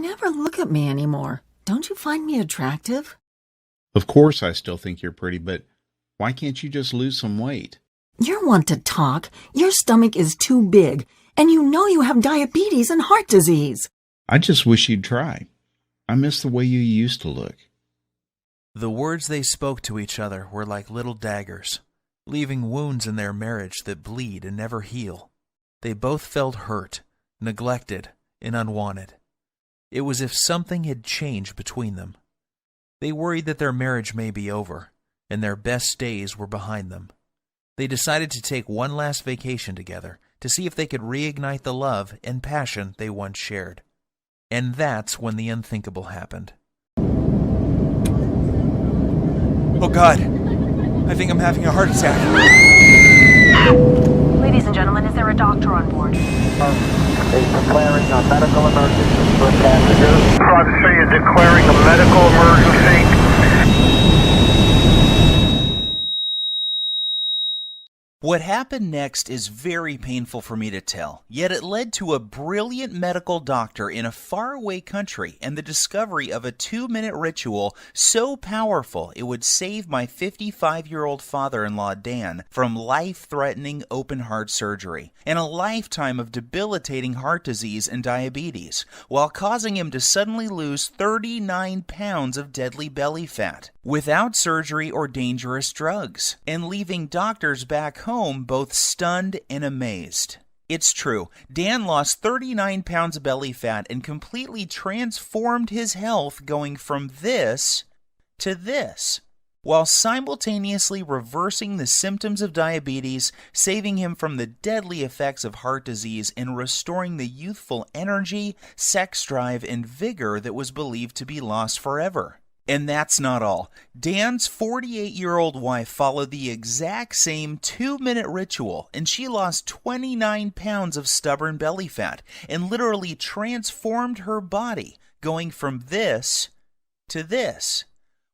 never look at me anymore. Don't you find me attractive? Of course I still think you're pretty, but why can't you just lose some weight? You're one to talk. Your stomach is too big, and you know you have diabetes and heart disease. I just wish you'd try. I miss the way you used to look. The words they spoke to each other were like little daggers, leaving wounds in their marriage that bleed and never heal. They both felt hurt, neglected, and unwanted. It was as if something had changed between them. They worried that their marriage may be over, and their best days were behind them. They decided to take one last vacation together to see if they could reignite the love and passion they once shared. And that's when the unthinkable happened. Oh God, I think I'm having a heart attack. Ladies and gentlemen, is there a doctor on board? Is declaring a medical emergency for passengers. Private City is declaring a medical emergency. What happened next is very painful for me to tell, yet it led to a brilliant medical doctor in a faraway country and the discovery of a 2-minute ritual so powerful it would save my 55-year-old father-in-law Dan from life-threatening open-heart surgery and a lifetime of debilitating heart disease and diabetes, while causing him to suddenly lose 39 pounds of deadly belly fat without surgery or dangerous drugs, and leaving doctors back home both stunned and amazed. It's true, Dan lost 39 pounds of belly fat and completely transformed his health, going from this to this, while simultaneously reversing the symptoms of diabetes, saving him from the deadly effects of heart disease, and restoring the youthful energy, sex drive, and vigor that was believed to be lost forever. And that's not all. Dan's 48-year-old wife followed the exact same 2-minute ritual, and she lost 29 pounds of stubborn belly fat and literally transformed her body, going from this to this,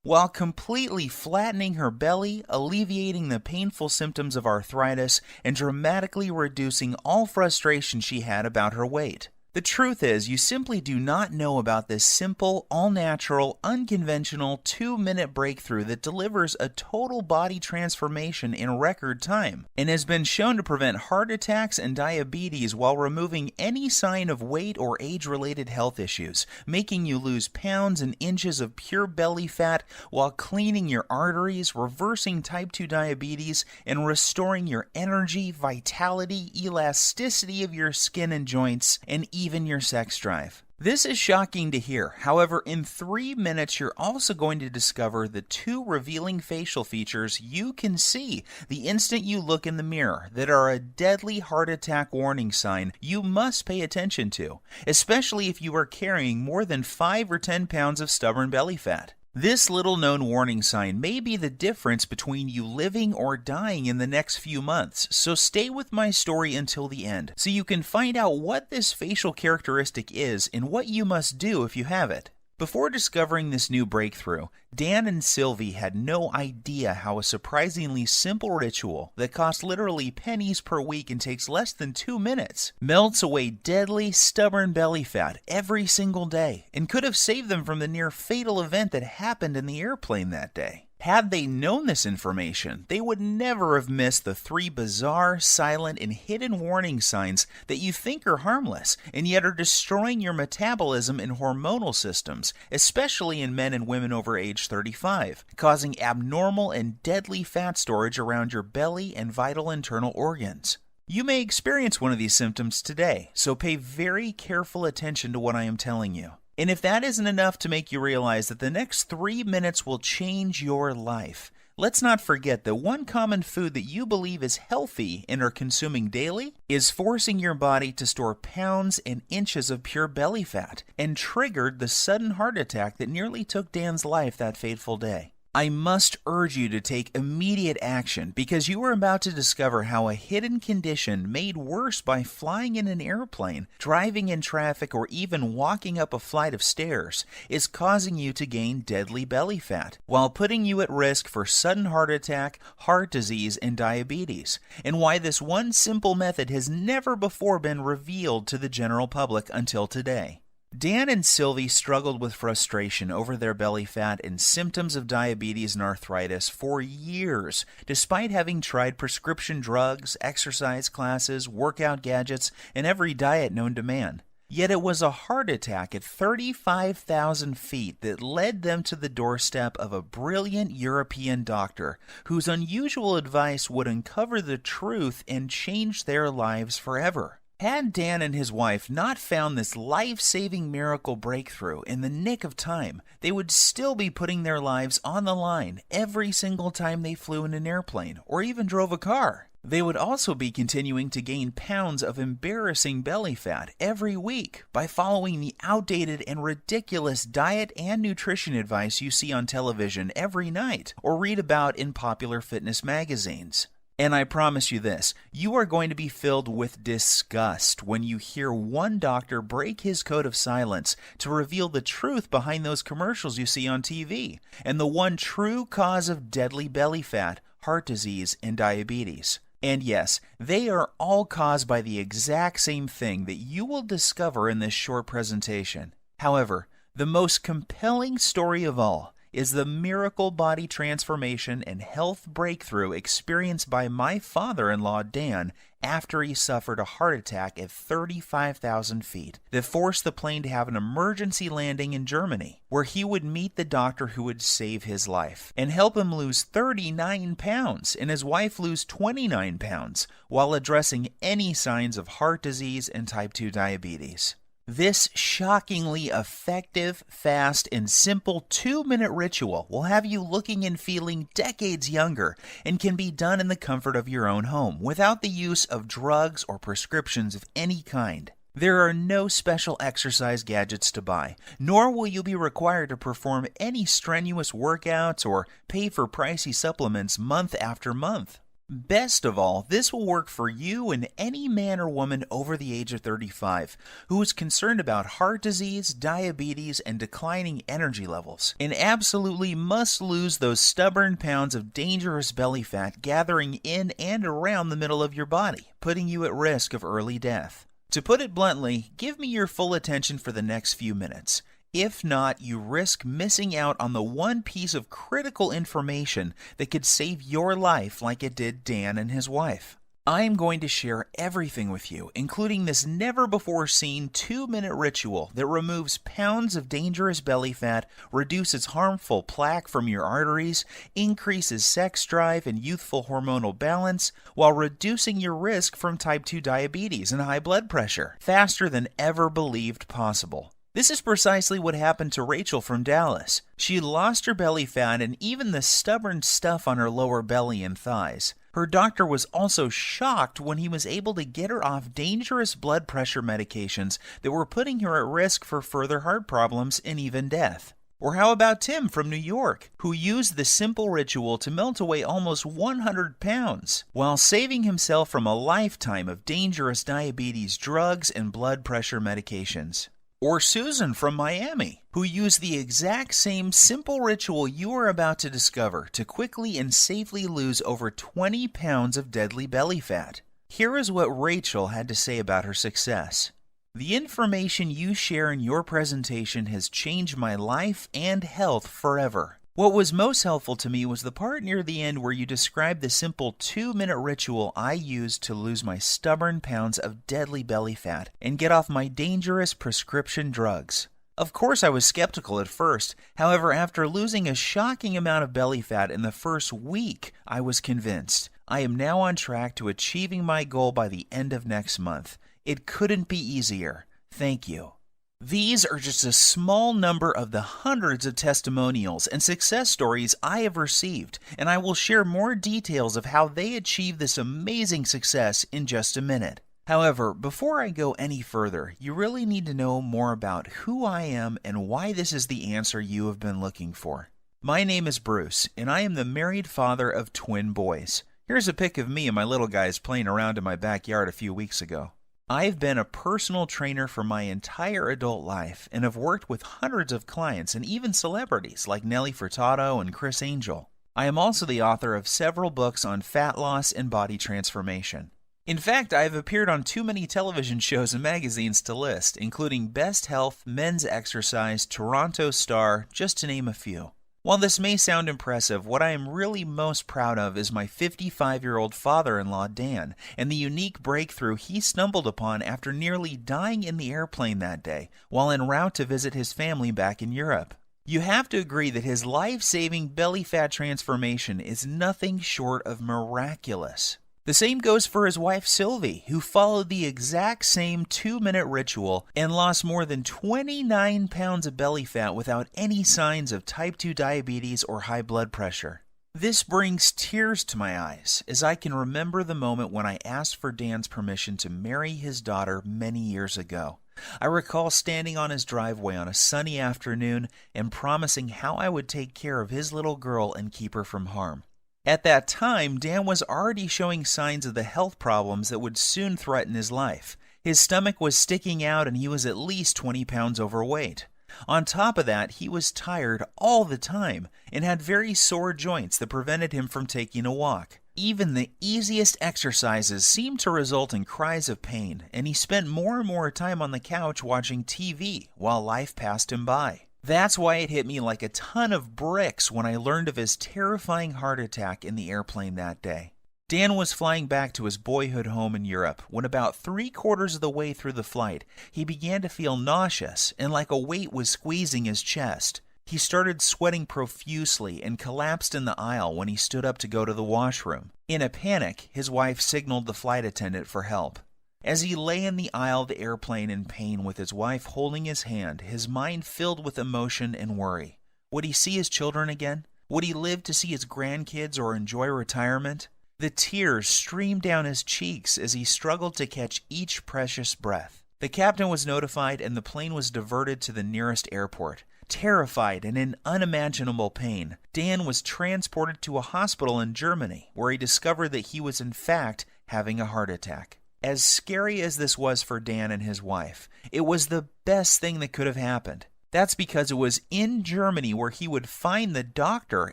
while completely flattening her belly, alleviating the painful symptoms of arthritis, and dramatically reducing all frustration she had about her weight. The truth is, you simply do not know about this simple, all-natural, unconventional 2-minute breakthrough that delivers a total body transformation in record time and has been shown to prevent heart attacks and diabetes while removing any sign of weight or age-related health issues, making you lose pounds and inches of pure belly fat while cleaning your arteries, reversing type 2 diabetes, and restoring your energy, vitality, elasticity of your skin and joints, and even your sex drive. This is shocking to hear. However, in 3 minutes, you're also going to discover the 2 revealing facial features you can see the instant you look in the mirror that are a deadly heart attack warning sign you must pay attention to, especially if you are carrying more than 5 or 10 pounds of stubborn belly fat. This little-known warning sign may be the difference between you living or dying in the next few months, so stay with my story until the end so you can find out what this facial characteristic is and what you must do if you have it. Before discovering this new breakthrough, Dan and Sylvie had no idea how a surprisingly simple ritual that costs literally pennies per week and takes less than 2 minutes melts away deadly, stubborn belly fat every single day and could have saved them from the near fatal event that happened in the airplane that day. Had they known this information, they would never have missed the 3 bizarre, silent, and hidden warning signs that you think are harmless and yet are destroying your metabolism and hormonal systems, especially in men and women over age 35, causing abnormal and deadly fat storage around your belly and vital internal organs. You may experience one of these symptoms today, so pay very careful attention to what I am telling you. And if that isn't enough to make you realize that the next 3 minutes will change your life, let's not forget that one common food that you believe is healthy and are consuming daily is forcing your body to store pounds and inches of pure belly fat and triggered the sudden heart attack that nearly took Dan's life that fateful day. I must urge you to take immediate action because you are about to discover how a hidden condition made worse by flying in an airplane, driving in traffic, or even walking up a flight of stairs is causing you to gain deadly belly fat while putting you at risk for sudden heart attack, heart disease, and diabetes, and why this one simple method has never before been revealed to the general public until today. Dan and Sylvie struggled with frustration over their belly fat and symptoms of diabetes and arthritis for years, despite having tried prescription drugs, exercise classes, workout gadgets, and every diet known to man. Yet it was a heart attack at 35,000 feet that led them to the doorstep of a brilliant European doctor whose unusual advice would uncover the truth and change their lives forever. Had Dan and his wife not found this life-saving miracle breakthrough in the nick of time, they would still be putting their lives on the line every single time they flew in an airplane or even drove a car. They would also be continuing to gain pounds of embarrassing belly fat every week by following the outdated and ridiculous diet and nutrition advice you see on television every night or read about in popular fitness magazines. And I promise you this, you are going to be filled with disgust when you hear one doctor break his code of silence to reveal the truth behind those commercials you see on TV and the one true cause of deadly belly fat, heart disease, and diabetes. And yes, they are all caused by the exact same thing that you will discover in this short presentation. However, the most compelling story of all is the miracle body transformation and health breakthrough experienced by my father-in-law Dan after he suffered a heart attack at 35,000 feet that forced the plane to have an emergency landing in Germany, where he would meet the doctor who would save his life and help him lose 39 pounds and his wife lose 29 pounds while addressing any signs of heart disease and type 2 diabetes. This shockingly effective, fast, and simple 2-minute ritual will have you looking and feeling decades younger and can be done in the comfort of your own home without the use of drugs or prescriptions of any kind. There are no special exercise gadgets to buy, nor will you be required to perform any strenuous workouts or pay for pricey supplements month after month. Best of all, this will work for you and any man or woman over the age of 35 who is concerned about heart disease, diabetes, and declining energy levels, and absolutely must lose those stubborn pounds of dangerous belly fat gathering in and around the middle of your body, putting you at risk of early death. To put it bluntly, give me your full attention for the next few minutes. If not, you risk missing out on the one piece of critical information that could save your life like it did Dan and his wife. I am going to share everything with you, including this never-before-seen 2-minute ritual that removes pounds of dangerous belly fat, reduces harmful plaque from your arteries, increases sex drive and youthful hormonal balance, while reducing your risk from type 2 diabetes and high blood pressure, faster than ever believed possible. This is precisely what happened to Rachel from Dallas. She lost her belly fat and even the stubborn stuff on her lower belly and thighs. Her doctor was also shocked when he was able to get her off dangerous blood pressure medications that were putting her at risk for further heart problems and even death. Or how about Tim from New York, who used the simple ritual to melt away almost 100 pounds, while saving himself from a lifetime of dangerous diabetes drugs and blood pressure medications. Or Susan from Miami, who used the exact same simple ritual you are about to discover to quickly and safely lose over 20 pounds of deadly belly fat. Here is what Rachel had to say about her success. The information you share in your presentation has changed my life and health forever. What was most helpful to me was the part near the end where you described the simple 2-minute ritual I used to lose my stubborn pounds of deadly belly fat and get off my dangerous prescription drugs. Of course, I was skeptical at first. However, after losing a shocking amount of belly fat in the first week, I was convinced. I am now on track to achieving my goal by the end of next month. It couldn't be easier. Thank you. These are just a small number of the hundreds of testimonials and success stories I have received, and I will share more details of how they achieved this amazing success in just a minute. However, before I go any further, you really need to know more about who I am and why this is the answer you have been looking for. My name is Bruce, and I am the married father of twin boys. Here's a pic of me and my little guys playing around in my backyard a few weeks ago. I've been a personal trainer for my entire adult life and have worked with hundreds of clients and even celebrities like Nelly Furtado and Chris Angel. I am also the author of several books on fat loss and body transformation. In fact, I have appeared on too many television shows and magazines to list, including Best Health, Men's Exercise, Toronto Star, just to name a few. While this may sound impressive, what I am really most proud of is my 55-year-old father-in-law, Dan, and the unique breakthrough he stumbled upon after nearly dying in the airplane that day, while en route to visit his family back in Europe. You have to agree that his life-saving belly fat transformation is nothing short of miraculous. The same goes for his wife Sylvie, who followed the exact same 2-minute ritual and lost more than 29 pounds of belly fat without any signs of type 2 diabetes or high blood pressure. This brings tears to my eyes as I can remember the moment when I asked for Dan's permission to marry his daughter many years ago. I recall standing on his driveway on a sunny afternoon and promising how I would take care of his little girl and keep her from harm. At that time, Dan was already showing signs of the health problems that would soon threaten his life. His stomach was sticking out and he was at least 20 pounds overweight. On top of that, he was tired all the time and had very sore joints that prevented him from taking a walk. Even the easiest exercises seemed to result in cries of pain, and he spent more and more time on the couch watching TV while life passed him by. That's why it hit me like a ton of bricks when I learned of his terrifying heart attack in the airplane that day. Dan was flying back to his boyhood home in Europe when about 3/4 of the way through the flight, he began to feel nauseous and like a weight was squeezing his chest. He started sweating profusely and collapsed in the aisle when he stood up to go to the washroom. In a panic, his wife signaled the flight attendant for help. As he lay in the aisle of the airplane in pain with his wife holding his hand, his mind filled with emotion and worry. Would he see his children again? Would he live to see his grandkids or enjoy retirement? The tears streamed down his cheeks as he struggled to catch each precious breath. The captain was notified and the plane was diverted to the nearest airport. Terrified and in unimaginable pain, Dan was transported to a hospital in Germany where he discovered that he was in fact having a heart attack. As scary as this was for Dan and his wife, it was the best thing that could have happened. That's because it was in Germany where he would find the doctor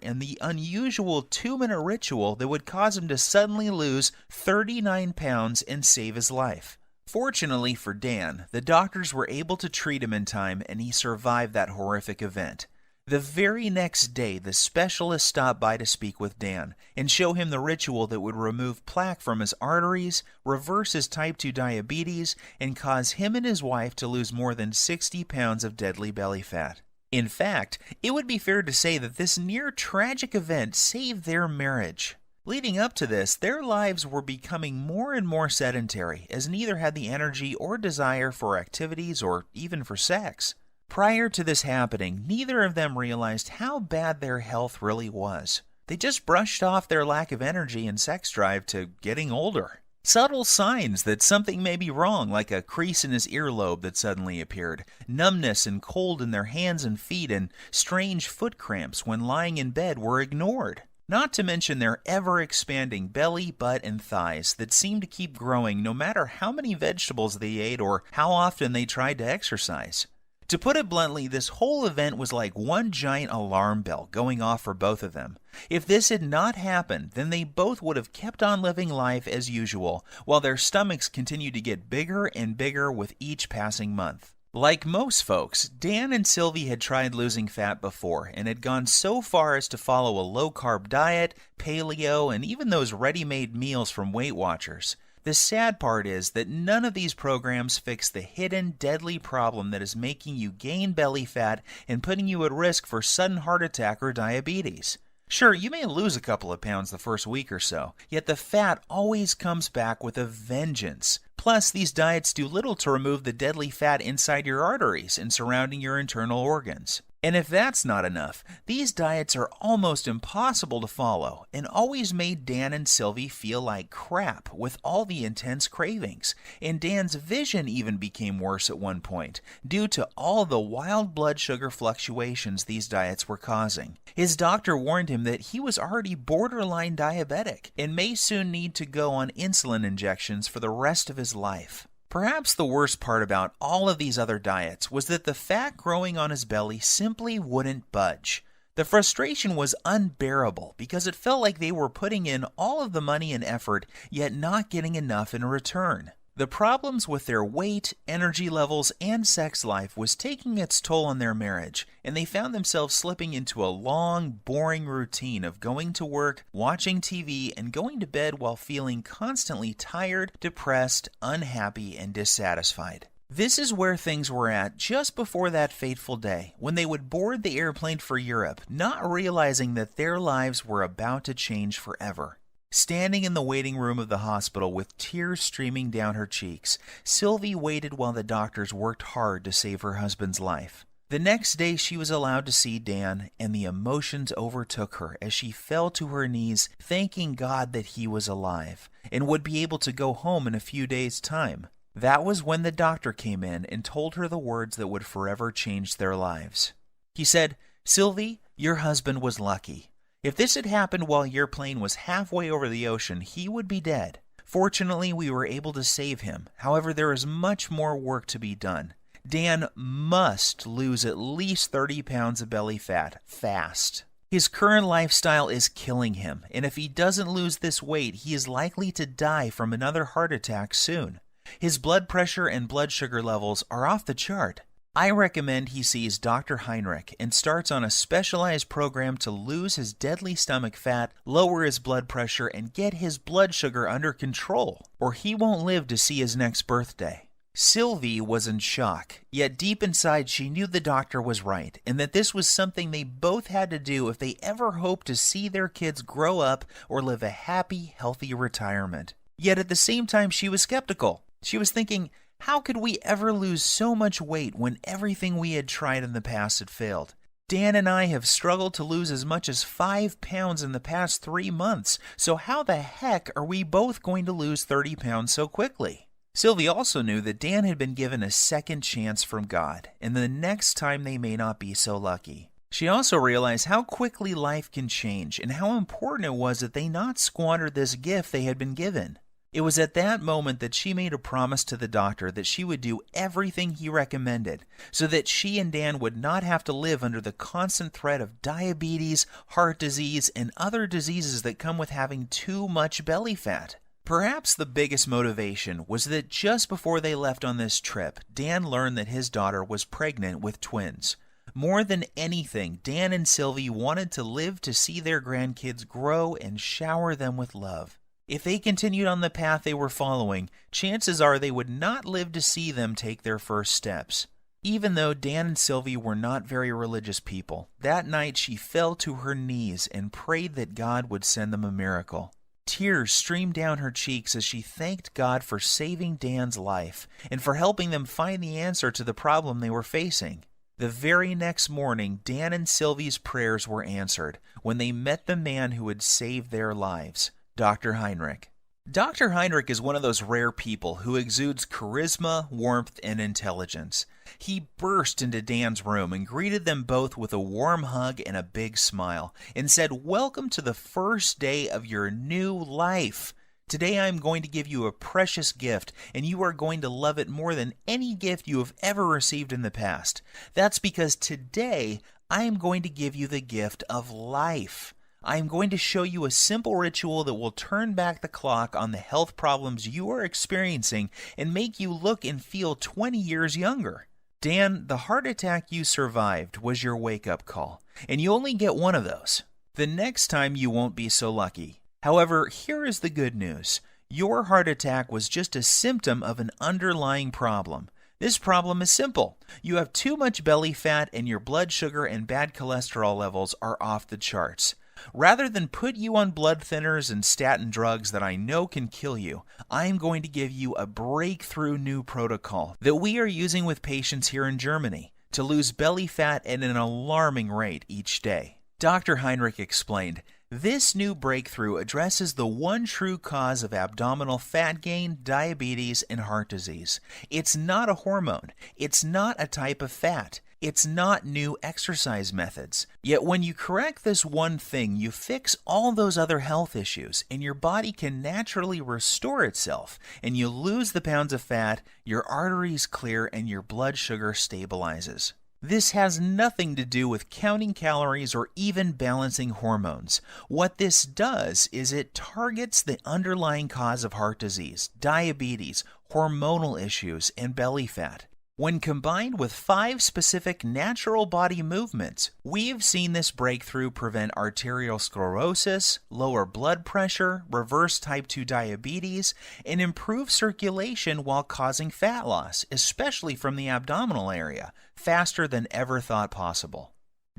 and the unusual 2-minute ritual that would cause him to suddenly lose 39 pounds and save his life. Fortunately for Dan, the doctors were able to treat him in time and he survived that horrific event. The very next day, the specialist stopped by to speak with Dan and show him the ritual that would remove plaque from his arteries, reverse his type 2 diabetes, and cause him and his wife to lose more than 60 pounds of deadly belly fat. In fact, it would be fair to say that this near-tragic event saved their marriage. Leading up to this, their lives were becoming more and more sedentary, as neither had the energy or desire for activities or even for sex. Prior to this happening, neither of them realized how bad their health really was. They just brushed off their lack of energy and sex drive to getting older. Subtle signs that something may be wrong, like a crease in his earlobe that suddenly appeared, numbness and cold in their hands and feet, and strange foot cramps when lying in bed were ignored. Not to mention their ever-expanding belly, butt, and thighs that seemed to keep growing no matter how many vegetables they ate or how often they tried to exercise. To put it bluntly, this whole event was like one giant alarm bell going off for both of them. If this had not happened, then they both would have kept on living life as usual, while their stomachs continued to get bigger and bigger with each passing month. Like most folks, Dan and Sylvie had tried losing fat before and had gone so far as to follow a low-carb diet, paleo, and even those ready-made meals from Weight Watchers. The sad part is that none of these programs fix the hidden, deadly problem that is making you gain belly fat and putting you at risk for sudden heart attack or diabetes. Sure, you may lose a couple of pounds the first week or so, yet the fat always comes back with a vengeance. Plus, these diets do little to remove the deadly fat inside your arteries and surrounding your internal organs. And if that's not enough, these diets are almost impossible to follow and always made Dan and Sylvie feel like crap with all the intense cravings. And Dan's vision even became worse at one point due to all the wild blood sugar fluctuations these diets were causing. His doctor warned him that he was already borderline diabetic and may soon need to go on insulin injections for the rest of his life. Perhaps the worst part about all of these other diets was that the fat growing on his belly simply wouldn't budge. The frustration was unbearable because it felt like they were putting in all of the money and effort, yet not getting enough in return. The problems with their weight, energy levels, and sex life was taking its toll on their marriage, and they found themselves slipping into a long, boring routine of going to work, watching TV, and going to bed while feeling constantly tired, depressed, unhappy, and dissatisfied. This is where things were at just before that fateful day, when they would board the airplane for Europe, not realizing that their lives were about to change forever. Standing in the waiting room of the hospital with tears streaming down her cheeks, Sylvie waited while the doctors worked hard to save her husband's life. The next day she was allowed to see Dan, and the emotions overtook her as she fell to her knees, thanking God that he was alive, and would be able to go home in a few days' time. That was when the doctor came in and told her the words that would forever change their lives. He said, "Sylvie, your husband was lucky. If this had happened while your plane was halfway over the ocean, he would be dead. Fortunately, we were able to save him. However, there is much more work to be done. Dan must lose at least 30 pounds of belly fat, fast. His current lifestyle is killing him, and if he doesn't lose this weight, he is likely to die from another heart attack soon. His blood pressure and blood sugar levels are off the chart. I recommend he sees Dr. Heinrich and starts on a specialized program to lose his deadly stomach fat, lower his blood pressure, and get his blood sugar under control, or he won't live to see his next birthday." Sylvie was in shock, yet deep inside she knew the doctor was right, and that this was something they both had to do if they ever hoped to see their kids grow up or live a happy, healthy retirement. Yet at the same time she was skeptical. She was thinking, how could we ever lose so much weight when everything we had tried in the past had failed? Dan and I have struggled to lose as much as 5 pounds in the past 3 months, so how the heck are we both going to lose 30 pounds so quickly? Sylvie also knew that Dan had been given a second chance from God, and the next time they may not be so lucky. She also realized how quickly life can change and how important it was that they not squander this gift they had been given. It was at that moment that she made a promise to the doctor that she would do everything he recommended so that she and Dan would not have to live under the constant threat of diabetes, heart disease, and other diseases that come with having too much belly fat. Perhaps the biggest motivation was that just before they left on this trip, Dan learned that his daughter was pregnant with twins. More than anything, Dan and Sylvie wanted to live to see their grandkids grow and shower them with love. If they continued on the path they were following, chances are they would not live to see them take their first steps. Even though Dan and Sylvie were not very religious people, that night she fell to her knees and prayed that God would send them a miracle. Tears streamed down her cheeks as she thanked God for saving Dan's life and for helping them find the answer to the problem they were facing. The very next morning, Dan and Sylvie's prayers were answered when they met the man who had saved their lives, Dr. Heinrich. Dr. Heinrich is one of those rare people who exudes charisma, warmth, and intelligence. He burst into Dan's room and greeted them both with a warm hug and a big smile, and said, "Welcome to the first day of your new life. Today I am going to give you a precious gift, and you are going to love it more than any gift you have ever received in the past. That's because today I am going to give you the gift of life. I am going to show you a simple ritual that will turn back the clock on the health problems you are experiencing and make you look and feel 20 years younger. Dan, the heart attack you survived was your wake-up call, and you only get one of those. The next time you won't be so lucky. However, here is the good news. Your heart attack was just a symptom of an underlying problem. This problem is simple. You have too much belly fat and your blood sugar and bad cholesterol levels are off the charts. Rather than put you on blood thinners and statin drugs that I know can kill you, I am going to give you a breakthrough new protocol that we are using with patients here in Germany to lose belly fat at an alarming rate each day. Dr. Heinrich explained, this new breakthrough addresses the one true cause of abdominal fat gain, diabetes, and heart disease. It's not a hormone. It's not a type of fat. It's not new exercise methods. Yet when you correct this one thing, you fix all those other health issues, and your body can naturally restore itself, and you lose the pounds of fat, your arteries clear, and your blood sugar stabilizes. This has nothing to do with counting calories or even balancing hormones. What this does is it targets the underlying cause of heart disease, diabetes, hormonal issues, and belly fat. When combined with 5 specific natural body movements, we've seen this breakthrough prevent arterial sclerosis, lower blood pressure, reverse type 2 diabetes, and improve circulation while causing fat loss, especially from the abdominal area, faster than ever thought possible.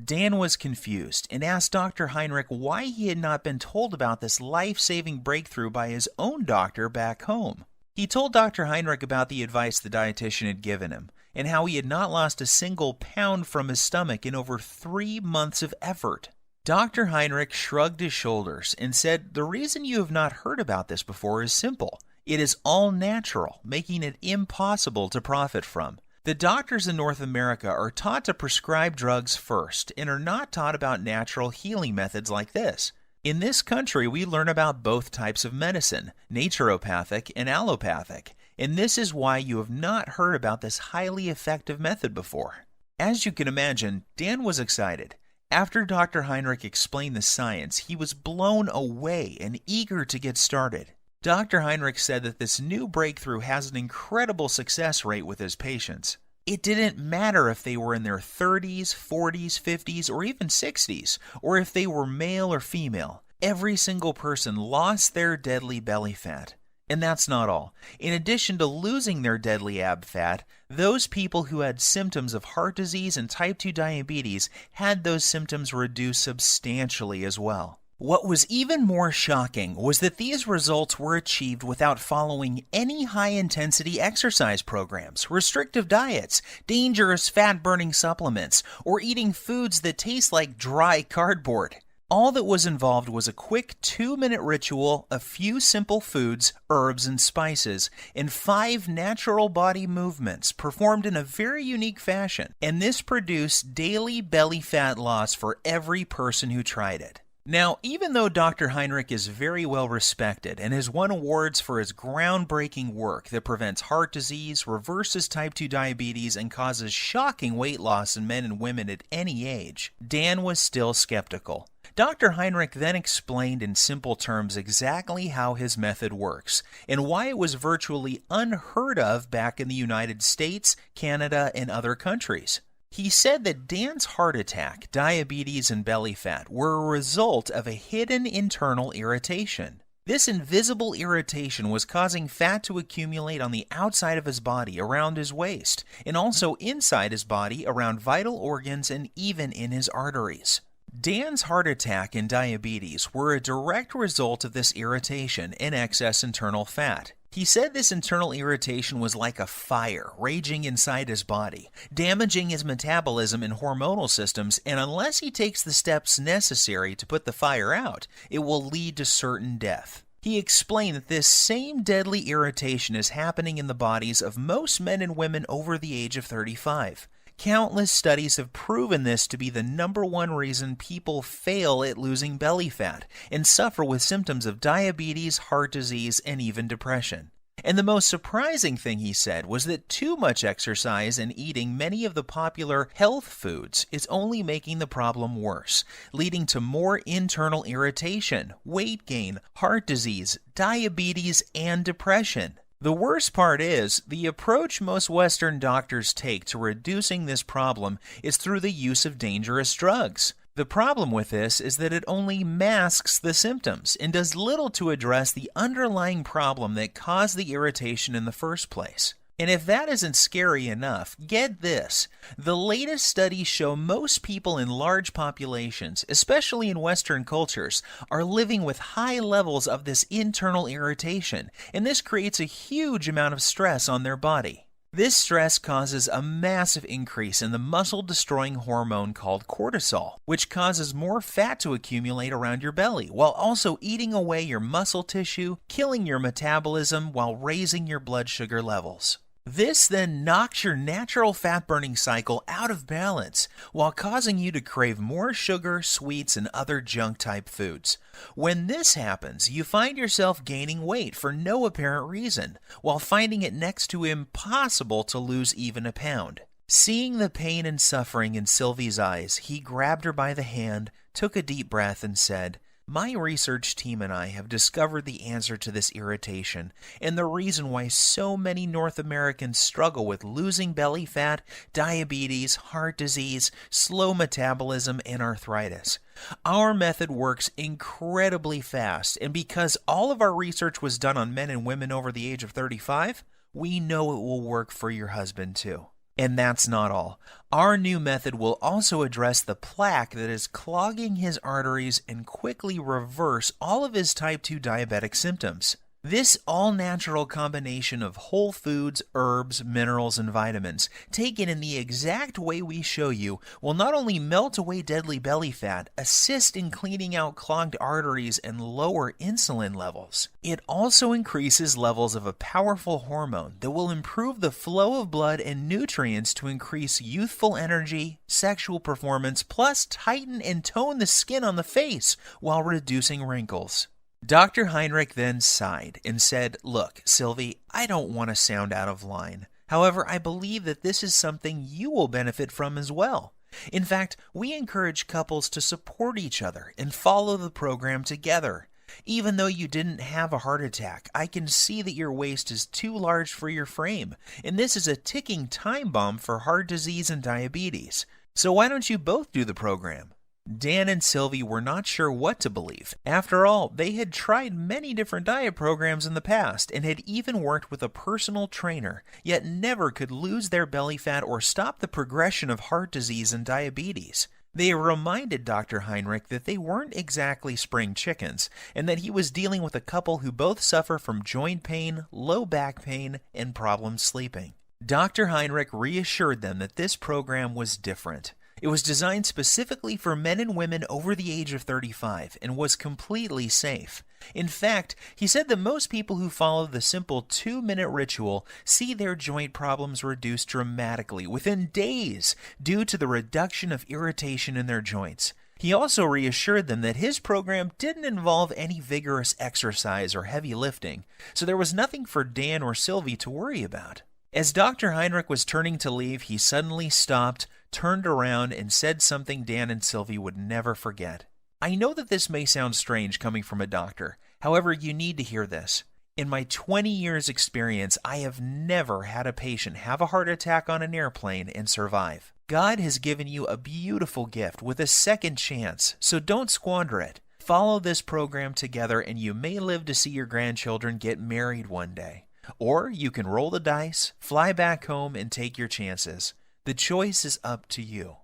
Dan was confused and asked Dr. Heinrich why he had not been told about this life-saving breakthrough by his own doctor back home. He told Dr. Heinrich about the advice the dietitian had given him, and how he had not lost a single pound from his stomach in over 3 months of effort. Dr. Heinrich shrugged his shoulders and said, "The reason you have not heard about this before is simple. It is all natural, making it impossible to profit from. The doctors in North America are taught to prescribe drugs first and are not taught about natural healing methods like this. In this country, we learn about both types of medicine, naturopathic and allopathic, and this is why you have not heard about this highly effective method before." As you can imagine, Dan was excited. After Dr. Heinrich explained the science, he was blown away and eager to get started. Dr. Heinrich said that this new breakthrough has an incredible success rate with his patients. It didn't matter if they were in their 30s, 40s, 50s, or even 60s, or if they were male or female. Every single person lost their deadly belly fat. And that's not all. In addition to losing their deadly ab fat, those people who had symptoms of heart disease and type 2 diabetes had those symptoms reduced substantially as well. What was even more shocking was that these results were achieved without following any high-intensity exercise programs, restrictive diets, dangerous fat-burning supplements, or eating foods that taste like dry cardboard. All that was involved was a quick 2-minute ritual, a few simple foods, herbs, and spices, and 5 natural body movements performed in a very unique fashion, and this produced daily belly fat loss for every person who tried it. Now, even though Dr. Heinrich is very well respected and has won awards for his groundbreaking work that prevents heart disease, reverses type 2 diabetes, and causes shocking weight loss in men and women at any age, Dan was still skeptical. Dr. Heinrich then explained in simple terms exactly how his method works and why it was virtually unheard of back in the United States, Canada, and other countries. He said that Dan's heart attack, diabetes, and belly fat were a result of a hidden internal irritation. This invisible irritation was causing fat to accumulate on the outside of his body around his waist, and also inside his body around vital organs and even in his arteries. Dan's heart attack and diabetes were a direct result of this irritation and excess internal fat. He said this internal irritation was like a fire raging inside his body, damaging his metabolism and hormonal systems, and unless he takes the steps necessary to put the fire out, it will lead to certain death. He explained that this same deadly irritation is happening in the bodies of most men and women over the age of 35. Countless studies have proven this to be the #1 reason people fail at losing belly fat and suffer with symptoms of diabetes, heart disease, and even depression. And the most surprising thing he said was that too much exercise and eating many of the popular health foods is only making the problem worse, leading to more internal irritation, weight gain, heart disease, diabetes, and depression. The worst part is, the approach most Western doctors take to reducing this problem is through the use of dangerous drugs. The problem with this is that it only masks the symptoms and does little to address the underlying problem that caused the irritation in the first place. And if that isn't scary enough, get this. The latest studies show most people in large populations, especially in Western cultures, are living with high levels of this internal irritation, and this creates a huge amount of stress on their body. This stress causes a massive increase in the muscle-destroying hormone called cortisol, which causes more fat to accumulate around your belly, while also eating away your muscle tissue, killing your metabolism while raising your blood sugar levels. This then knocks your natural fat-burning cycle out of balance, while causing you to crave more sugar, sweets, and other junk-type foods. When this happens, you find yourself gaining weight for no apparent reason, while finding it next to impossible to lose even a pound. Seeing the pain and suffering in Sylvie's eyes, he grabbed her by the hand, took a deep breath, and said, "My research team and I have discovered the answer to this irritation and the reason why so many North Americans struggle with losing belly fat, diabetes, heart disease, slow metabolism, and arthritis. Our method works incredibly fast, and because all of our research was done on men and women over the age of 35, we know it will work for your husband too." And that's not all. Our new method will also address the plaque that is clogging his arteries and quickly reverse all of his type 2 diabetic symptoms. This all-natural combination of whole foods, herbs, minerals, and vitamins, taken in the exact way we show you, will not only melt away deadly belly fat, assist in cleaning out clogged arteries, and lower insulin levels. It also increases levels of a powerful hormone that will improve the flow of blood and nutrients to increase youthful energy, sexual performance, plus tighten and tone the skin on the face while reducing wrinkles. Dr. Heinrich then sighed and said, "Look, Sylvie, I don't want to sound out of line. However, I believe that this is something you will benefit from as well. In fact, we encourage couples to support each other and follow the program together. Even though you didn't have a heart attack, I can see that your waist is too large for your frame, and this is a ticking time bomb for heart disease and diabetes. So why don't you both do the program?" Dan and Sylvie were not sure what to believe. After all, they had tried many different diet programs in the past and had even worked with a personal trainer, yet never could lose their belly fat or stop the progression of heart disease and diabetes. They reminded Dr. Heinrich that they weren't exactly spring chickens, and that he was dealing with a couple who both suffer from joint pain, low back pain, and problems sleeping. Dr. Heinrich reassured them that this program was different. It was designed specifically for men and women over the age of 35 and was completely safe. In fact, he said that most people who follow the simple 2-minute ritual see their joint problems reduced dramatically within days due to the reduction of irritation in their joints. He also reassured them that his program didn't involve any vigorous exercise or heavy lifting, so there was nothing for Dan or Sylvie to worry about. As Dr. Heinrich was turning to leave, he suddenly stopped, turned around, and said something Dan and Sylvie would never forget. "I know that this may sound strange coming from a doctor. However, you need to hear this. In my 20 years experience, I have never had a patient have a heart attack on an airplane and survive. God has given you a beautiful gift with a second chance, so don't squander it. Follow this program together and you may live to see your grandchildren get married one day. Or you can roll the dice, fly back home, and take your chances. The choice is up to you."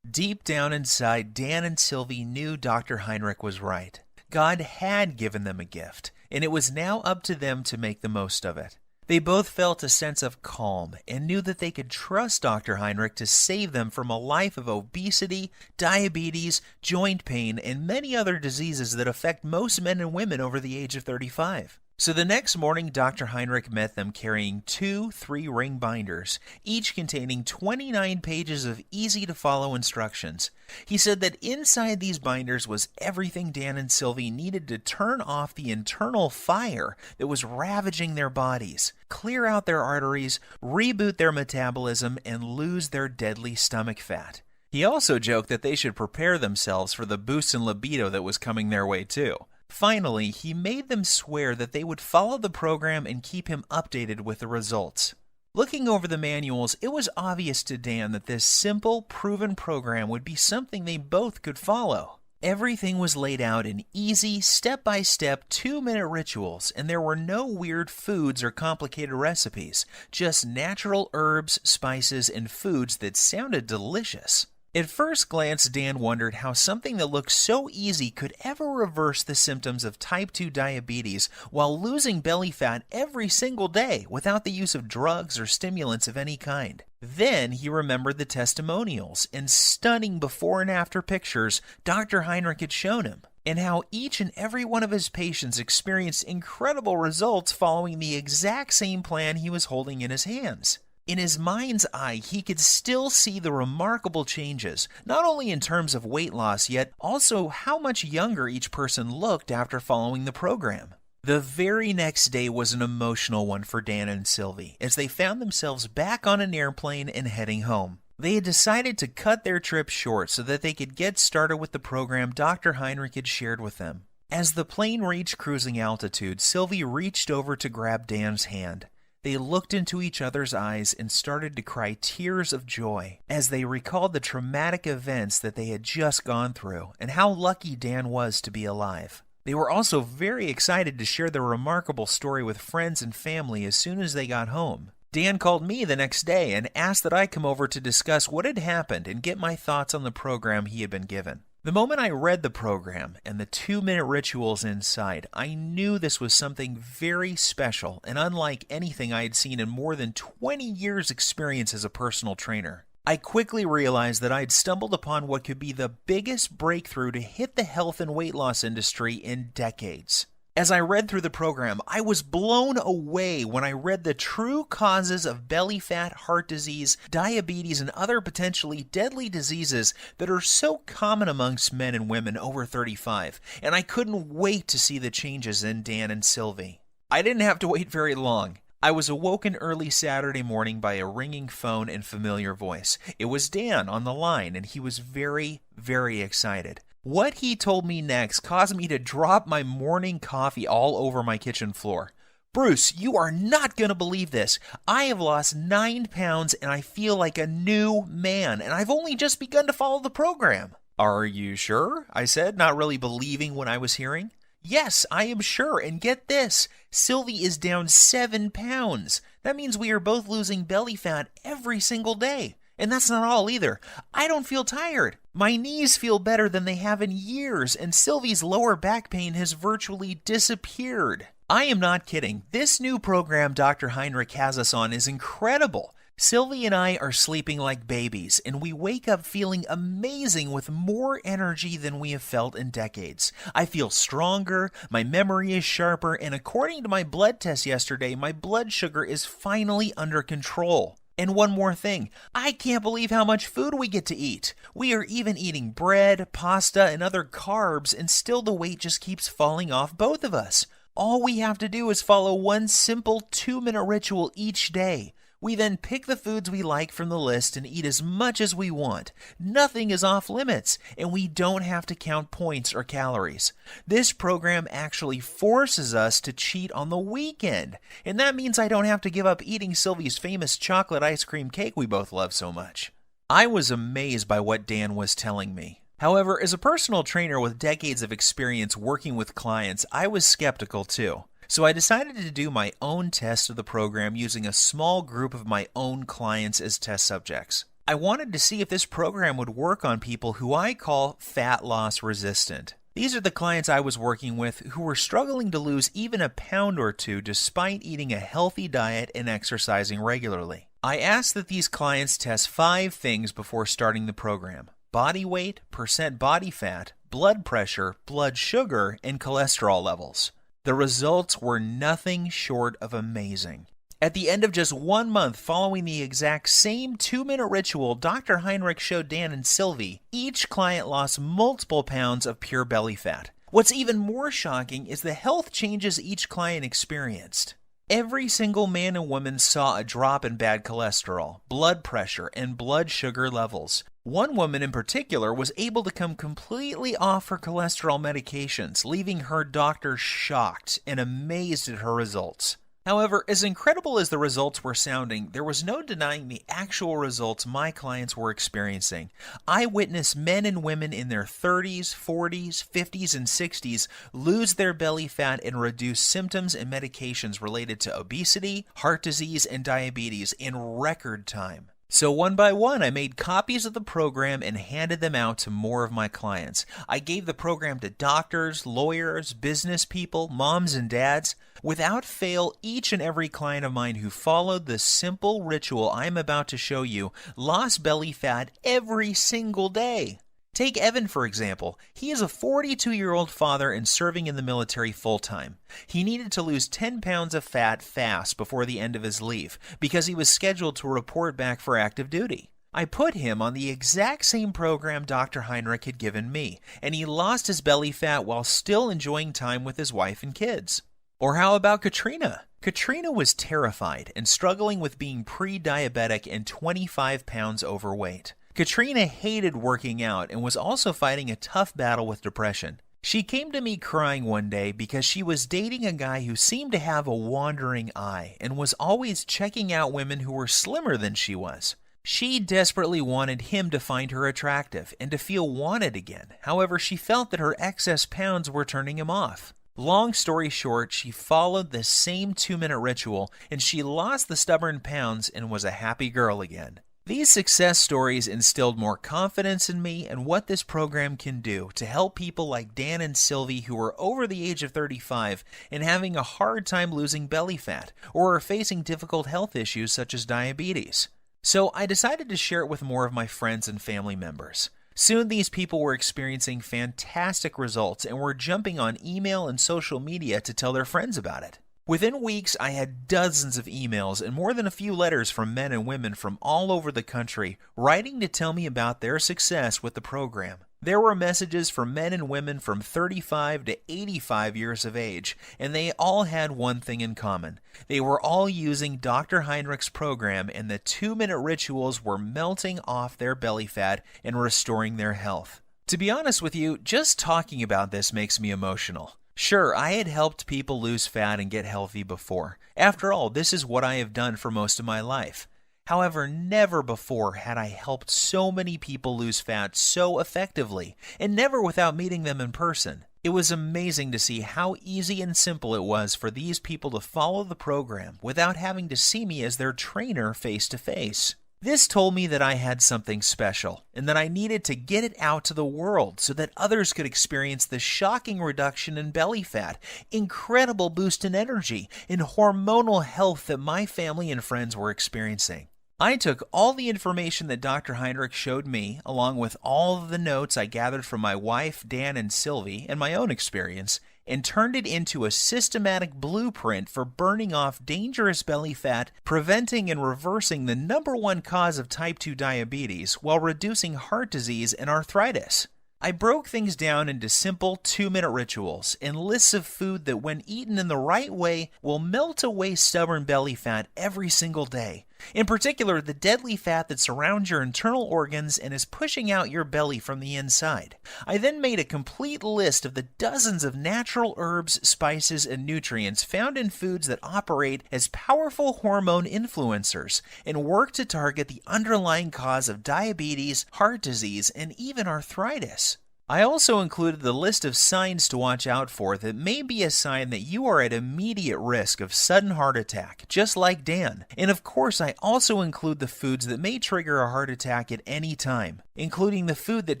Deep down inside, Dan and Sylvie knew Dr. Heinrich was right. God had given them a gift, and it was now up to them to make the most of it. They both felt a sense of calm and knew that they could trust Dr. Heinrich to save them from a life of obesity, diabetes, joint pain, and many other diseases that affect most men and women over the age of 35. So the next morning, Dr. Heinrich met them carrying 2 3-ring binders, each containing 29 pages of easy-to-follow instructions. He said that inside these binders was everything Dan and Sylvie needed to turn off the internal fire that was ravaging their bodies, clear out their arteries, reboot their metabolism, and lose their deadly stomach fat. He also joked that they should prepare themselves for the boost in libido that was coming their way too. Finally, he made them swear that they would follow the program and keep him updated with the results. Looking over the manuals, it was obvious to Dan that this simple, proven program would be something they both could follow. Everything was laid out in easy, step-by-step, 2-minute rituals, and there were no weird foods or complicated recipes, just natural herbs, spices, and foods that sounded delicious. At first glance, Dan wondered how something that looked so easy could ever reverse the symptoms of type 2 diabetes while losing belly fat every single day without the use of drugs or stimulants of any kind. Then he remembered the testimonials and stunning before and after pictures Dr. Heinrich had shown him, and how each and every one of his patients experienced incredible results following the exact same plan he was holding in his hands. In his mind's eye, he could still see the remarkable changes, not only in terms of weight loss, yet also how much younger each person looked after following the program. The very next day was an emotional one for Dan and Sylvie, as they found themselves back on an airplane and heading home. They had decided to cut their trip short so that they could get started with the program Dr. Heinrich had shared with them. As the plane reached cruising altitude, Sylvie reached over to grab Dan's hand. They looked into each other's eyes and started to cry tears of joy as they recalled the traumatic events that they had just gone through and how lucky Dan was to be alive. They were also very excited to share their remarkable story with friends and family as soon as they got home. Dan called me the next day and asked that I come over to discuss what had happened and get my thoughts on the program he had been given. The moment I read the program and the 2-minute rituals inside, I knew this was something very special and unlike anything I had seen in more than 20 years' experience as a personal trainer. I quickly realized that I had stumbled upon what could be the biggest breakthrough to hit the health and weight loss industry in decades. As I read through the program, I was blown away when I read the true causes of belly fat, heart disease, diabetes, and other potentially deadly diseases that are so common amongst men and women over 35, and I couldn't wait to see the changes in Dan and Sylvie. I didn't have to wait very long. I was awoken early Saturday morning by a ringing phone and familiar voice. It was Dan on the line, and he was very, very excited. What he told me next caused me to drop my morning coffee all over my kitchen floor. Bruce, you are not going to believe this. I have lost 9 pounds and I feel like a new man, and I've only just begun to follow the program. Are you sure? I said, not really believing what I was hearing. Yes, I am sure, and get this, Sylvie is down 7 pounds. That means we are both losing belly fat every single day. And that's not all either. I don't feel tired. My knees feel better than they have in years, and Sylvie's lower back pain has virtually disappeared. I am not kidding. This new program Dr. Heinrich has us on is incredible. Sylvie and I are sleeping like babies, and we wake up feeling amazing with more energy than we have felt in decades. I feel stronger, my memory is sharper, and according to my blood test yesterday, my blood sugar is finally under control. And one more thing, I can't believe how much food we get to eat. We are even eating bread, pasta, and other carbs, and still the weight just keeps falling off both of us. All we have to do is follow one simple 2-minute ritual each day. We then pick the foods we like from the list and eat as much as we want. Nothing is off limits, and we don't have to count points or calories. This program actually forces us to cheat on the weekend, and that means I don't have to give up eating Sylvie's famous chocolate ice cream cake we both love so much. I was amazed by what Dan was telling me. However, as a personal trainer with decades of experience working with clients, I was skeptical too. So I decided to do my own test of the program using a small group of my own clients as test subjects. I wanted to see if this program would work on people who I call fat loss resistant. These are the clients I was working with who were struggling to lose even a pound or two despite eating a healthy diet and exercising regularly. I asked that these clients test 5 things before starting the program: body weight, percent body fat, blood pressure, blood sugar, and cholesterol levels. The results were nothing short of amazing. At the end of just 1 month following the exact same 2-minute ritual Dr. Heinrich showed Dan and Sylvie, each client lost multiple pounds of pure belly fat. What's even more shocking is the health changes each client experienced. Every single man and woman saw a drop in bad cholesterol, blood pressure, and blood sugar levels. One woman in particular was able to come completely off her cholesterol medications, leaving her doctor shocked and amazed at her results. However, as incredible as the results were sounding, there was no denying the actual results my clients were experiencing. I witnessed men and women in their 30s, 40s, 50s, and 60s lose their belly fat and reduce symptoms and medications related to obesity, heart disease, and diabetes in record time. So one by one, I made copies of the program and handed them out to more of my clients. I gave the program to doctors, lawyers, business people, moms and dads. Without fail, each and every client of mine who followed the simple ritual I'm about to show you lost belly fat every single day. Take Evan, for example. He is a 42-year-old father and serving in the military full-time. He needed to lose 10 pounds of fat fast before the end of his leave because he was scheduled to report back for active duty. I put him on the exact same program Dr. Heinrich had given me, and he lost his belly fat while still enjoying time with his wife and kids. Or how about Katrina? Katrina was terrified and struggling with being pre-diabetic and 25 pounds overweight. Katrina hated working out and was also fighting a tough battle with depression. She came to me crying one day because she was dating a guy who seemed to have a wandering eye and was always checking out women who were slimmer than she was. She desperately wanted him to find her attractive and to feel wanted again. However, she felt that her excess pounds were turning him off. Long story short, she followed the same 2-minute ritual and she lost the stubborn pounds and was a happy girl again. These success stories instilled more confidence in me and what this program can do to help people like Dan and Sylvie who are over the age of 35 and having a hard time losing belly fat or are facing difficult health issues such as diabetes. So I decided to share it with more of my friends and family members. Soon these people were experiencing fantastic results and were jumping on email and social media to tell their friends about it. Within weeks, I had dozens of emails and more than a few letters from men and women from all over the country writing to tell me about their success with the program. There were messages from men and women from 35 to 85 years of age, and they all had one thing in common. They were all using Dr. Heinrich's program, and the 2-minute rituals were melting off their belly fat and restoring their health. To be honest with you, just talking about this makes me emotional. Sure, I had helped people lose fat and get healthy before. After all, this is what I have done for most of my life. However, never before had I helped so many people lose fat so effectively, and never without meeting them in person. It was amazing to see how easy and simple it was for these people to follow the program without having to see me as their trainer face to face. This told me that I had something special, and that I needed to get it out to the world so that others could experience the shocking reduction in belly fat, incredible boost in energy, and hormonal health that my family and friends were experiencing. I took all the information that Dr. Heinrich showed me, along with all of the notes I gathered from my wife, Dan, and Sylvie, and my own experience, and turned it into a systematic blueprint for burning off dangerous belly fat, preventing and reversing the #1 cause of type 2 diabetes while reducing heart disease and arthritis. I broke things down into simple 2-minute rituals and lists of food that when eaten in the right way will melt away stubborn belly fat every single day. In particular, the deadly fat that surrounds your internal organs and is pushing out your belly from the inside. I then made a complete list of the dozens of natural herbs, spices, and nutrients found in foods that operate as powerful hormone influencers and work to target the underlying cause of diabetes, heart disease, and even arthritis. I also included the list of signs to watch out for that may be a sign that you are at immediate risk of sudden heart attack, just like Dan. And of course, I also include the foods that may trigger a heart attack at any time, including the food that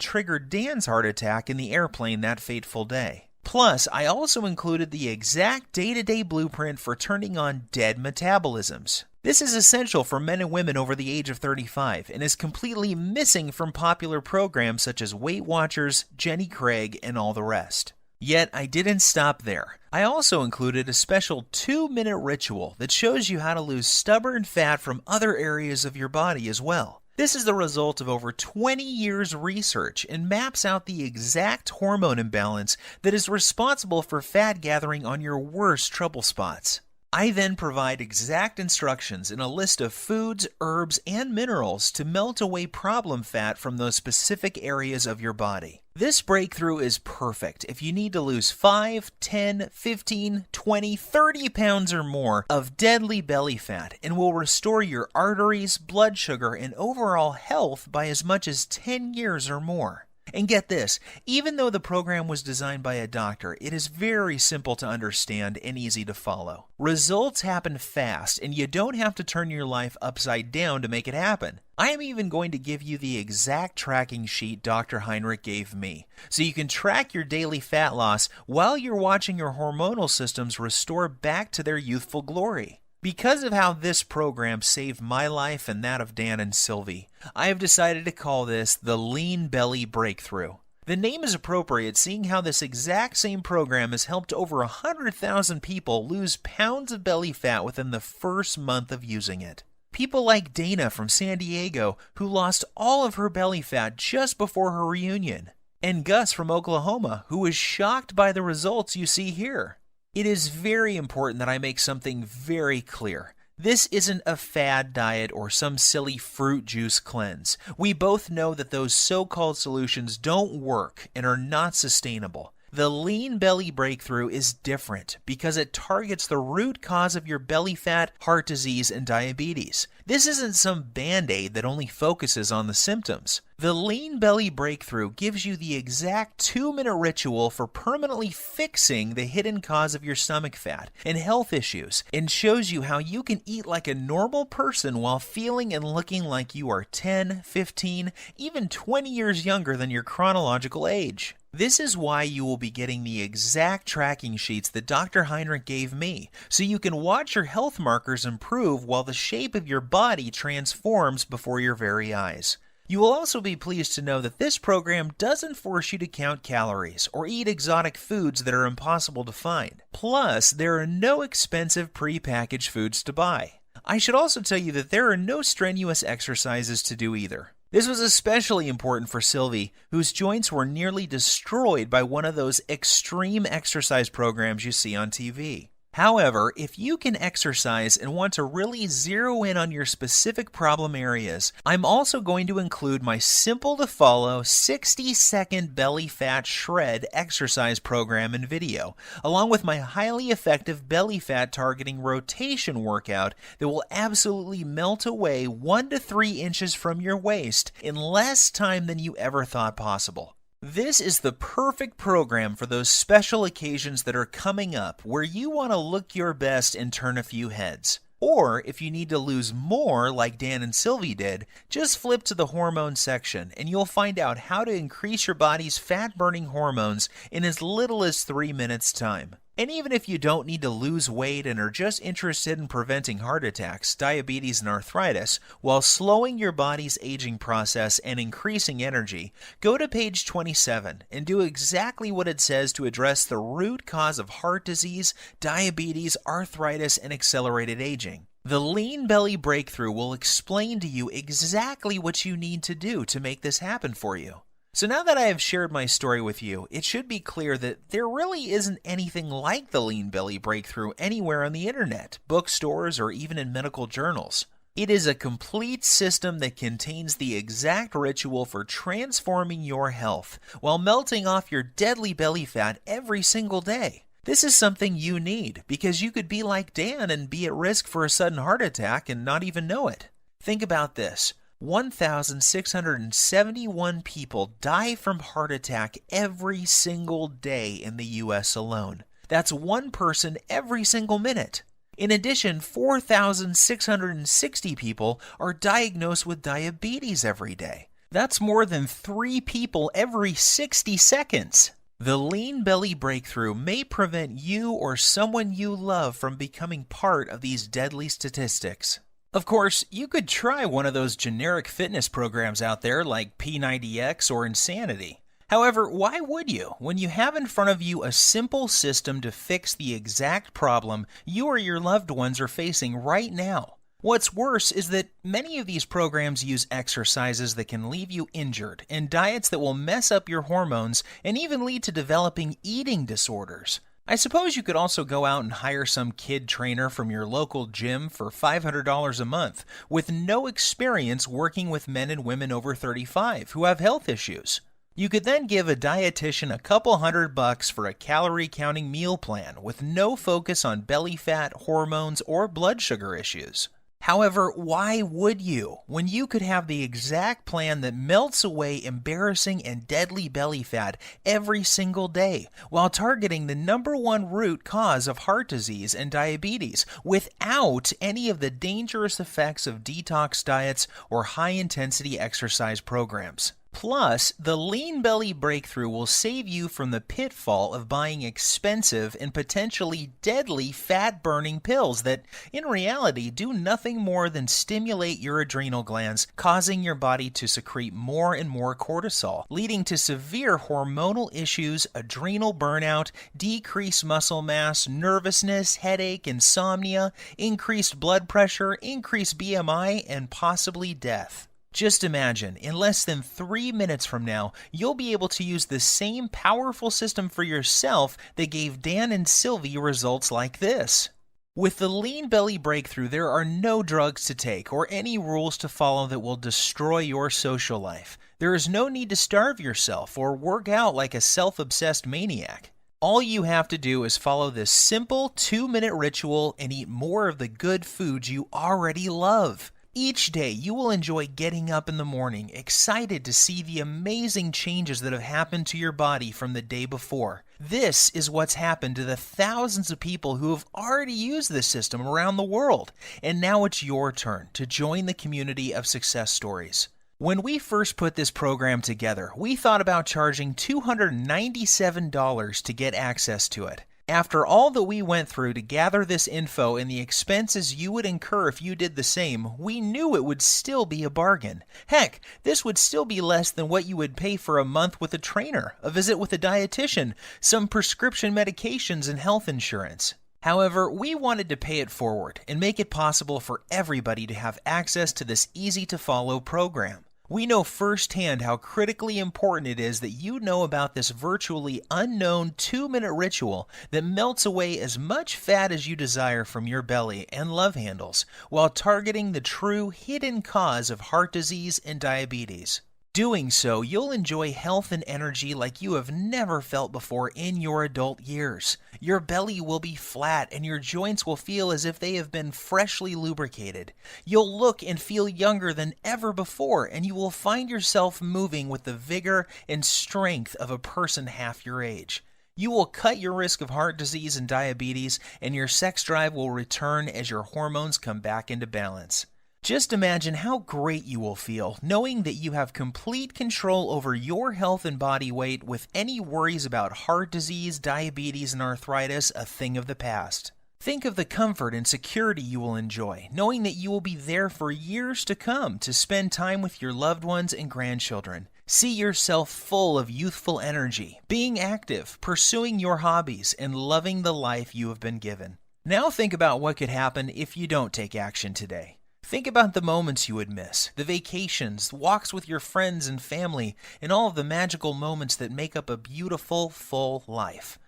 triggered Dan's heart attack in the airplane that fateful day. Plus, I also included the exact day-to-day blueprint for turning on dead metabolisms. This is essential for men and women over the age of 35 and is completely missing from popular programs such as Weight Watchers, Jenny Craig, and all the rest. Yet, I didn't stop there. I also included a special 2-minute ritual that shows you how to lose stubborn fat from other areas of your body as well. This is the result of over 20 years' research and maps out the exact hormone imbalance that is responsible for fat gathering on your worst trouble spots. I then provide exact instructions in a list of foods, herbs, and minerals to melt away problem fat from those specific areas of your body. This breakthrough is perfect if you need to lose 5, 10, 15, 20, 30 pounds or more of deadly belly fat and will restore your arteries, blood sugar, and overall health by as much as 10 years or more. And get this, even though the program was designed by a doctor, it is very simple to understand and easy to follow. Results happen fast, and you don't have to turn your life upside down to make it happen. I am even going to give you the exact tracking sheet Dr. Heinrich gave me, so you can track your daily fat loss while you're watching your hormonal systems restore back to their youthful glory. Because of how this program saved my life and that of Dan and Sylvie, I have decided to call this the Lean Belly Breakthrough. The name is appropriate seeing how this exact same program has helped over 100,000 people lose pounds of belly fat within the first month of using it. People like Dana from San Diego, who lost all of her belly fat just before her reunion, and Gus from Oklahoma, who was shocked by the results you see here. It is very important that I make something very clear. This isn't a fad diet or some silly fruit juice cleanse. We both know that those so-called solutions don't work and are not sustainable. The Lean Belly Breakthrough is different because it targets the root cause of your belly fat, heart disease, and diabetes. This isn't some band-aid that only focuses on the symptoms. The Lean Belly Breakthrough gives you the exact 2-minute ritual for permanently fixing the hidden cause of your stomach fat and health issues, and shows you how you can eat like a normal person while feeling and looking like you are 10, 15, even 20 years younger than your chronological age. This is why you will be getting the exact tracking sheets that Dr. Heinrich gave me, so you can watch your health markers improve while the shape of your body transforms before your very eyes. You will also be pleased to know that this program doesn't force you to count calories or eat exotic foods that are impossible to find. Plus, there are no expensive pre-packaged foods to buy. I should also tell you that there are no strenuous exercises to do either. This was especially important for Sylvie, whose joints were nearly destroyed by one of those extreme exercise programs you see on TV. However, if you can exercise and want to really zero in on your specific problem areas, I'm also going to include my simple to follow 60-second belly fat shred exercise program and video, along with my highly effective belly fat targeting rotation workout that will absolutely melt away 1 to 3 inches from your waist in less time than you ever thought possible. This is the perfect program for those special occasions that are coming up where you want to look your best and turn a few heads. Or if you need to lose more like Dan and Sylvie did, just flip to the hormone section and you'll find out how to increase your body's fat-burning hormones in as little as 3 minutes' time. And even if you don't need to lose weight and are just interested in preventing heart attacks, diabetes, and arthritis, while slowing your body's aging process and increasing energy, go to page 27 and do exactly what it says to address the root cause of heart disease, diabetes, arthritis, and accelerated aging. The Lean Belly Breakthrough will explain to you exactly what you need to do to make this happen for you. So now that I have shared my story with you, it should be clear that there really isn't anything like the Lean Belly Breakthrough anywhere on the internet, bookstores, or even in medical journals. It is a complete system that contains the exact ritual for transforming your health while melting off your deadly belly fat every single day. This is something you need because you could be like Dan and be at risk for a sudden heart attack and not even know it. Think about this. 1,671 people die from heart attack every single day in the U.S. alone. That's one person every single minute. In addition, 4,660 people are diagnosed with diabetes every day. That's more than 3 people every 60 seconds. The Lean Belly Breakthrough may prevent you or someone you love from becoming part of these deadly statistics. Of course, you could try one of those generic fitness programs out there like P90X or Insanity. However, why would you when you have in front of you a simple system to fix the exact problem you or your loved ones are facing right now? What's worse is that many of these programs use exercises that can leave you injured and diets that will mess up your hormones and even lead to developing eating disorders. I suppose you could also go out and hire some kid trainer from your local gym for $500 a month with no experience working with men and women over 35 who have health issues. You could then give a dietitian a couple $100 for a calorie counting meal plan with no focus on belly fat, hormones, or blood sugar issues. However, why would you when you could have the exact plan that melts away embarrassing and deadly belly fat every single day while targeting the #1 root cause of heart disease and diabetes without any of the dangerous effects of detox diets or high-intensity exercise programs? Plus, the Lean Belly Breakthrough will save you from the pitfall of buying expensive and potentially deadly fat-burning pills that, in reality, do nothing more than stimulate your adrenal glands, causing your body to secrete more and more cortisol, leading to severe hormonal issues, adrenal burnout, decreased muscle mass, nervousness, headache, insomnia, increased blood pressure, increased BMI, and possibly death. Just imagine, in less than 3 minutes from now, you'll be able to use the same powerful system for yourself that gave Dan and Sylvie results like this. With the Lean Belly Breakthrough, there are no drugs to take or any rules to follow that will destroy your social life. There is no need to starve yourself or work out like a self-obsessed maniac. All you have to do is follow this simple 2-minute ritual and eat more of the good foods you already love. Each day, you will enjoy getting up in the morning, excited to see the amazing changes that have happened to your body from the day before. This is what's happened to the thousands of people who have already used this system around the world. And now it's your turn to join the community of success stories. When we first put this program together, we thought about charging $297 to get access to it. After all that we went through to gather this info and the expenses you would incur if you did the same, we knew it would still be a bargain. Heck, this would still be less than what you would pay for a month with a trainer, a visit with a dietitian, some prescription medications, and health insurance. However, we wanted to pay it forward and make it possible for everybody to have access to this easy-to-follow program. We know firsthand how critically important it is that you know about this virtually unknown 2-minute ritual that melts away as much fat as you desire from your belly and love handles, while targeting the true hidden cause of heart disease and diabetes. Doing so, you'll enjoy health and energy like you have never felt before in your adult years. Your belly will be flat and your joints will feel as if they have been freshly lubricated. You'll look and feel younger than ever before, and you will find yourself moving with the vigor and strength of a person half your age. You will cut your risk of heart disease and diabetes, and your sex drive will return as your hormones come back into balance. Just imagine how great you will feel knowing that you have complete control over your health and body weight, with any worries about heart disease, diabetes, and arthritis a thing of the past. Think of the comfort and security you will enjoy, knowing that you will be there for years to come to spend time with your loved ones and grandchildren. See yourself full of youthful energy, being active, pursuing your hobbies, and loving the life you have been given. Now think about what could happen if you don't take action today. Think about the moments you would miss, the vacations, walks with your friends and family, and all of the magical moments that make up a beautiful, full life.